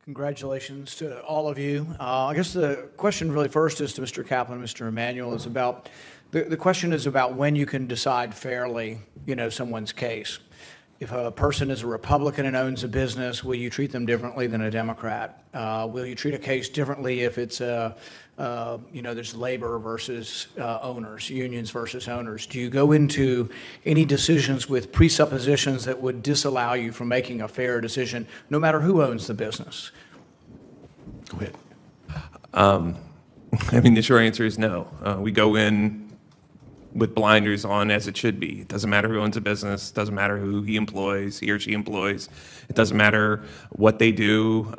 Congratulations to all of you. I guess the question really first is to Mr. Kaplan and Mr. Emanuel is about, the question is about when you can decide fairly, someone's case. If a person is a Republican and owns a business, will you treat them differently than a Democrat? Will you treat a case differently if it's there's labor versus owners, unions versus owners? Do you go into any decisions with presuppositions that would disallow you from making a fair decision, no matter who owns the business? Go ahead. The short answer is no. We go in with blinders on, as it should be. It doesn't matter who owns a business, it doesn't matter who he or she employs, it doesn't matter what they do.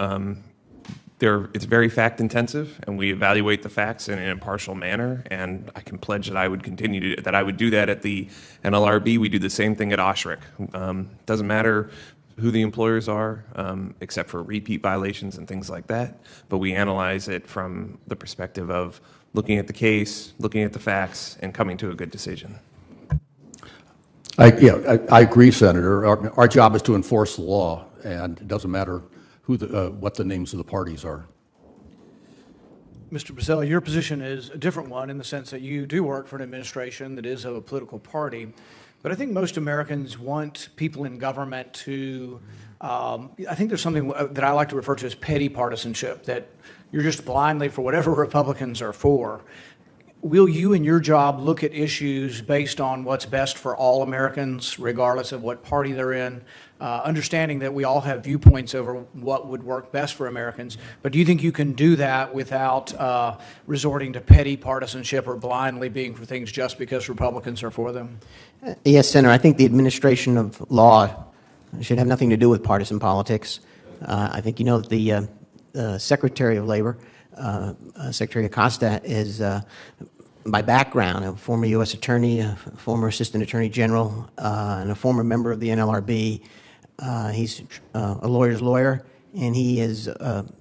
It's very fact intensive, and we evaluate the facts in an impartial manner, and I can pledge that I would do that at the NLRB. We do the same thing at OSHRC. Doesn't matter who the employers are, except for repeat violations and things like that, but we analyze it from the perspective of looking at the case, looking at the facts, and coming to a good decision. I agree, Senator. Our job is to enforce the law, and it doesn't matter what the names of the parties are. Mr. Brisella, your position is a different one in the sense that you do work for an administration that is of a political party, but I think most Americans want people in government to, I think there's something that I like to refer to as petty partisanship, that you're just blindly for whatever Republicans are for. Will you in your job look at issues based on what's best for all Americans, regardless of what party they're in, understanding that we all have viewpoints over what would work best for Americans, but do you think you can do that without resorting to petty partisanship or blindly being for things just because Republicans are for them? Yes, Senator. I think the administration of law should have nothing to do with partisan politics. I think the Secretary of Labor, Secretary Acosta, is by background a former U.S. Attorney, a former Assistant Attorney General, and a former member of the NLRB. He's a lawyer's lawyer, and he has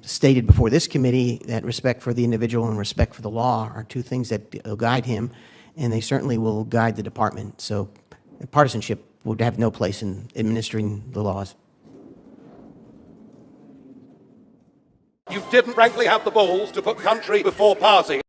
stated before this committee that respect for the individual and respect for the law are two things that will guide him, and they certainly will guide the department. So partisanship would have no place in administering the laws. You didn't frankly have the balls to put country before party.